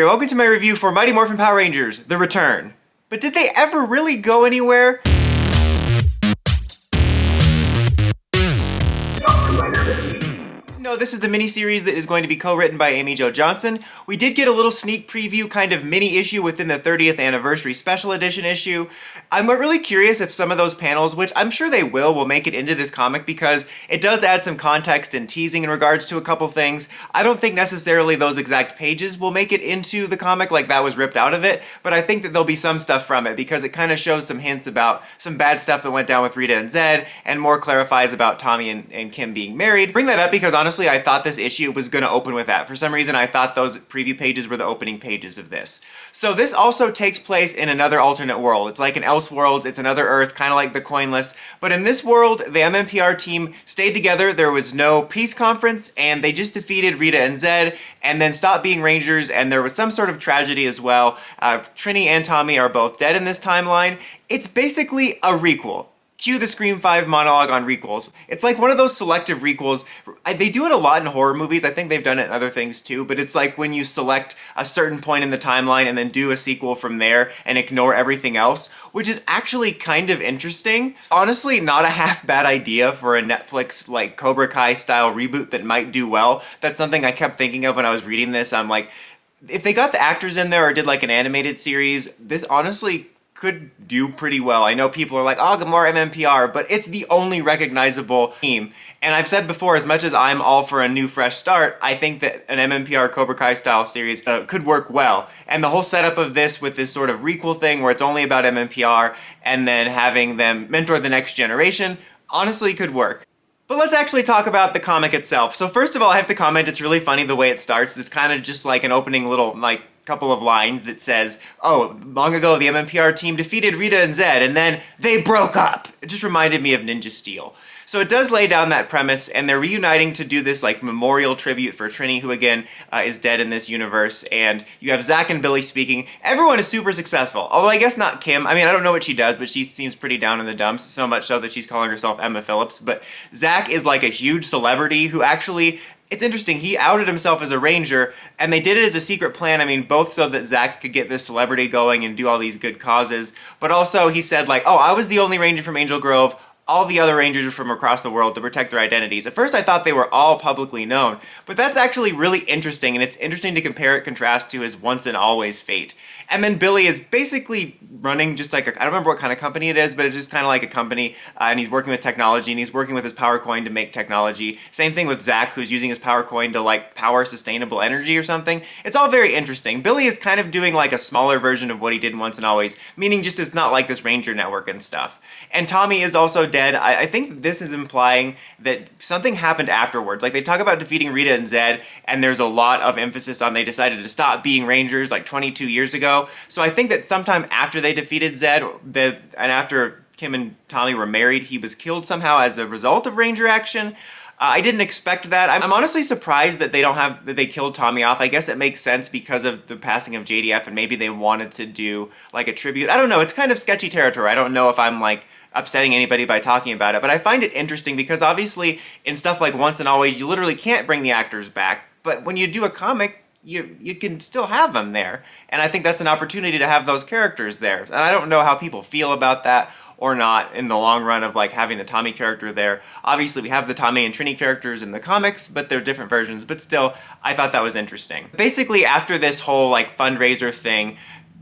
Here, welcome to my review for Mighty Morphin Power Rangers, The Return. But did they ever really go anywhere? No, this is the miniseries that is going to be co-written by Amy Jo Johnson. We did get a little sneak preview kind of mini issue within the 30th anniversary special edition issue. I'm really curious if some of those panels, which I'm sure they will make it into this comic because it does add some context and teasing in regards to a couple things. I don't think necessarily those exact pages will make it into the comic like that was ripped out of it, but I think that there'll be some stuff from it because it kind of shows some hints about some bad stuff that went down with Rita and Zed and more clarifies about Tommy and Kim being married. Bring that up because honestly I thought this issue was going to open with that. For some reason I thought those preview pages were the opening pages of this. So this also takes place in another alternate world. It's like an Elseworlds, it's another Earth, kind of like the Coinless. But in this world, the MMPR team stayed together, there was no peace conference, and they just defeated Rita and Zed, and then stopped being Rangers, and there was some sort of tragedy as well. Trini and Tommy are both dead in this timeline. It's basically a requel. Cue the Scream 5 monologue on requels. It's like one of those selective requels. They do it a lot in horror movies. I think they've done it in other things too, but it's like when you select a certain point in the timeline and then do a sequel from there and ignore everything else, which is actually kind of interesting. Honestly, not a half bad idea for a Netflix like Cobra Kai style reboot that might do well. That's something I kept thinking of when I was reading this. I'm like, if they got the actors in there or did like an animated series, this honestly could do pretty well. I know people are like, oh, more MMPR, but it's the only recognizable team. And I've said before, as much as I'm all for a new fresh start, I think that an MMPR Cobra Kai style series could work well. And the whole setup of this with this sort of requel thing where it's only about MMPR and then having them mentor the next generation, honestly could work. But let's actually talk about the comic itself. So first of all, I have to comment, it's really funny the way it starts. It's kind of just like an opening little, like, couple of lines that says, oh, long ago the MMPR team defeated Rita and Zed, and then they broke up. It just reminded me of Ninja Steel. So it does lay down that premise, and they're reuniting to do this like memorial tribute for Trini, who again is dead in this universe, and you have Zach and Billy speaking. Everyone is super successful, although I guess not Kim. I mean, I don't know what she does, but she seems pretty down in the dumps, so much so that she's calling herself Emma Phillips. But Zach is like a huge celebrity who actually, it's interesting, he outed himself as a Ranger, and they did it as a secret plan. I mean, both so that Zach could get this celebrity going and do all these good causes, but also he said like, oh, I was the only Ranger from Angel Grove, all the other Rangers are from across the world to protect their identities. At first I thought they were all publicly known, but that's actually really interesting, and it's interesting to compare it, contrast to his once and always fate. And then Billy is basically running just like I don't remember what kind of company it is, but it's just kind of like a company, and he's working with technology, and he's working with his power coin to make technology. Same thing with Zach, who's using his power coin to like power sustainable energy or something. It's all very interesting. Billy is kind of doing like a smaller version of what he did Once and Always, meaning just it's not like this Ranger network and stuff. And Tommy is also dead. I think this is implying that something happened afterwards. Like they talk about defeating Rita and Zed, and there's a lot of emphasis on they decided to stop being Rangers like 22 years ago. So I think that sometime after they defeated Zed, and after Kim and Tommy were married, he was killed somehow as a result of Ranger action. I didn't expect that. I'm honestly surprised that they killed Tommy off. I guess it makes sense because of the passing of JDF, and maybe they wanted to do like a tribute. I don't know. It's kind of sketchy territory. I don't know if I'm like upsetting anybody by talking about it, but I find it interesting because obviously in stuff like Once and Always, you literally can't bring the actors back. But when you do a comic, you can still have them there. And I think that's an opportunity to have those characters there. And I don't know how people feel about that or not in the long run of like having the Tommy character there. Obviously we have the Tommy and Trini characters in the comics, but they're different versions, but still, I thought that was interesting. Basically after this whole like fundraiser thing,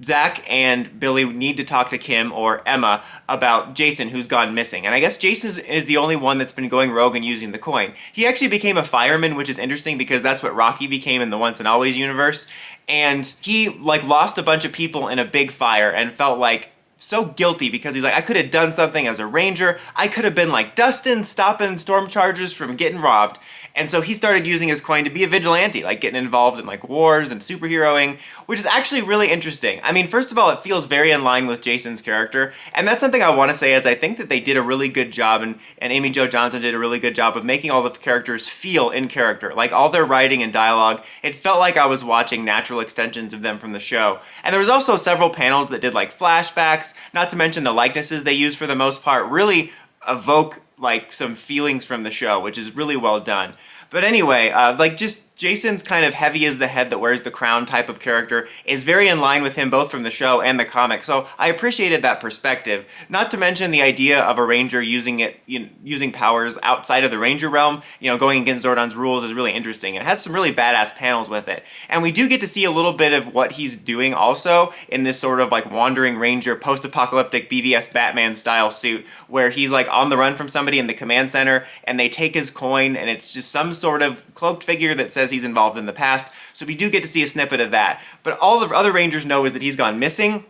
Zach and Billy need to talk to Kim or Emma about Jason, who's gone missing. And I guess Jason is the only one that's been going rogue and using the coin. He actually became a fireman, which is interesting because that's what Rocky became in the Once and Always universe. And he like lost a bunch of people in a big fire and felt like so guilty because he's like, I could have done something as a Ranger. I could have been like Dustin, stopping storm chargers from getting robbed. And so he started using his coin to be a vigilante, like getting involved in like wars and superheroing, which is actually really interesting. I mean, first of all, it feels very in line with Jason's character, and that's something I want to say is I think that they did a really good job, and Amy Jo Johnson did a really good job of making all the characters feel in character. Like all their writing and dialogue, it felt like I was watching natural extensions of them from the show. And there was also several panels that did like flashbacks, not to mention the likenesses they used for the most part really evoke like some feelings from the show, which is really well done. But anyway, like just Jason's kind of heavy as the head that wears the crown type of character is very in line with him both from the show and the comic, so I appreciated that perspective. Not to mention the idea of a ranger using powers outside of the ranger realm, going against Zordon's rules is really interesting. It has some really badass panels with it. And we do get to see a little bit of what he's doing also in this sort of like wandering ranger post-apocalyptic BVS Batman style suit where he's like on the run from somebody in the command center and they take his coin and it's just some sort of cloaked figure that says he's involved in the past, so we do get to see a snippet of that. But all the other Rangers know is that he's gone missing,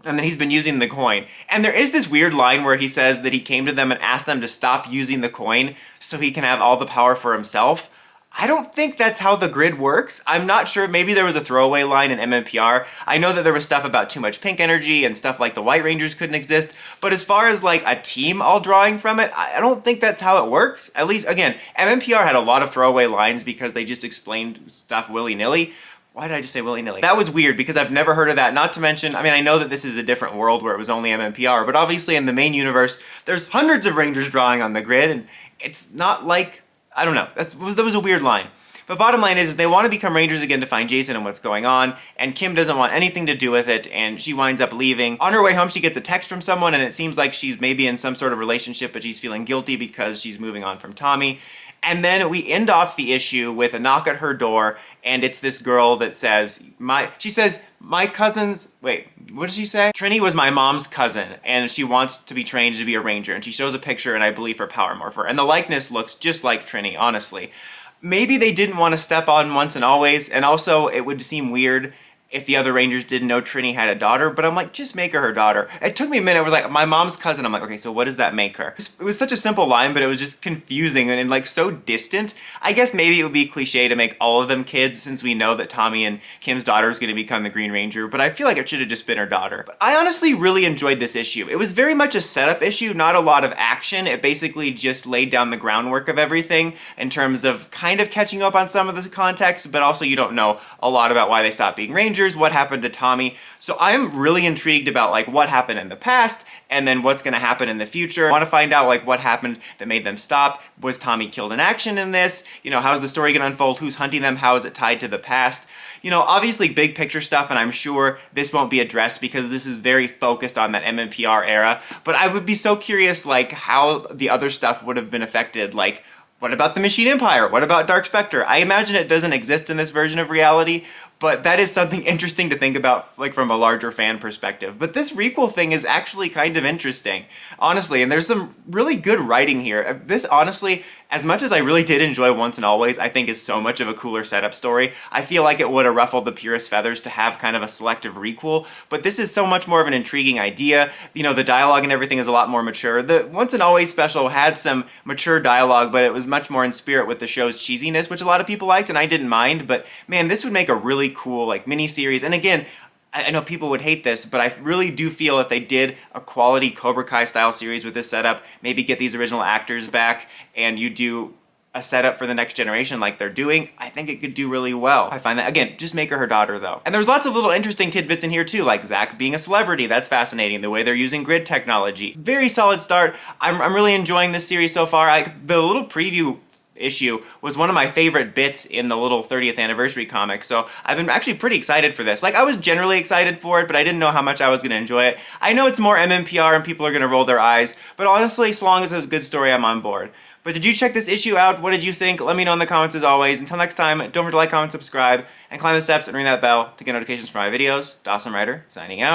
and that he's been using the coin. And there is this weird line where he says that he came to them and asked them to stop using the coin so he can have all the power for himself. I don't think that's how the grid works. I'm not sure, maybe there was a throwaway line in MMPR. I know that there was stuff about too much pink energy and stuff like the White Rangers couldn't exist, but as far as like a team all drawing from it, I don't think that's how it works. At least, again, MMPR had a lot of throwaway lines because they just explained stuff willy-nilly. Why did I just say willy-nilly? That was weird because I've never heard of that. Not to mention, I know that this is a different world where it was only MMPR, but obviously in the main universe, there's hundreds of Rangers drawing on the grid, and it's not like, I don't know, that was a weird line. But bottom line is they want to become Rangers again to find Jason and what's going on, and Kim doesn't want anything to do with it, and she winds up leaving. On her way home, she gets a text from someone, and it seems like she's maybe in some sort of relationship, but she's feeling guilty because she's moving on from Tommy. And then we end off the issue with a knock at her door, and it's this girl that says, my cousin's, wait, what does she say? Trini was my mom's cousin, and she wants to be trained to be a ranger, and she shows a picture, and I believe her power morpher. And the likeness looks just like Trini, honestly. Maybe they didn't want to step on Once and Always, and also it would seem weird if the other Rangers didn't know Trini had a daughter, but I'm like, just make her daughter. It took me a minute, it was like, my mom's cousin, I'm like, okay, so what does that make her? It was such a simple line, but it was just confusing and like so distant. I guess maybe it would be cliche to make all of them kids since we know that Tommy and Kim's daughter is going to become the Green Ranger, but I feel like it should have just been her daughter. But I honestly really enjoyed this issue. It was very much a setup issue, not a lot of action. It basically just laid down the groundwork of everything in terms of kind of catching up on some of the context, but also you don't know a lot about why they stopped being Rangers, what happened to Tommy. So I'm really intrigued about like what happened in the past and then what's going to happen in the future. I want to find out like what happened that made them stop. Was Tommy killed in action in this? How's the story going to unfold? Who's hunting them? How is it tied to the past? Obviously big picture stuff, and I'm sure this won't be addressed because this is very focused on that MMPR era, but I would be so curious like how the other stuff would have been affected. Like, what about the Machine Empire? What about Dark Spectre? I imagine it doesn't exist in this version of reality, but that is something interesting to think about, like from a larger fan perspective. But this requel thing is actually kind of interesting, honestly, and there's some really good writing here. This, honestly, as much as I really did enjoy Once and Always, I think is so much of a cooler setup story. I feel like it would have ruffled the purest feathers to have kind of a selective requel, but this is so much more of an intriguing idea. The dialogue and everything is a lot more mature. The Once and Always special had some mature dialogue, but it was much more in spirit with the show's cheesiness, which a lot of people liked, and I didn't mind, but man, this would make a really cool like mini-series. And again, I know people would hate this, but I really do feel if they did a quality Cobra Kai style series with this setup, maybe get these original actors back, and you do a setup for the next generation like they're doing, I think it could do really well. I find that, again, just make her daughter though. And there's lots of little interesting tidbits in here too, like Zach being a celebrity, that's fascinating, the way they're using grid technology. Very solid start. I'm really enjoying this series so far. The little preview issue was one of my favorite bits in the little 30th anniversary comic, so I've been actually pretty excited for this. Like, I was generally excited for it, but I didn't know how much I was going to enjoy it. I know it's more MMPR and people are going to roll their eyes, but honestly, so long as it's a good story, I'm on board. But did you check this issue out? What did you think? Let me know in the comments as always. Until next time, don't forget to like, comment, subscribe, and climb the steps and ring that bell to get notifications for my videos. Dawson Ryder, signing out.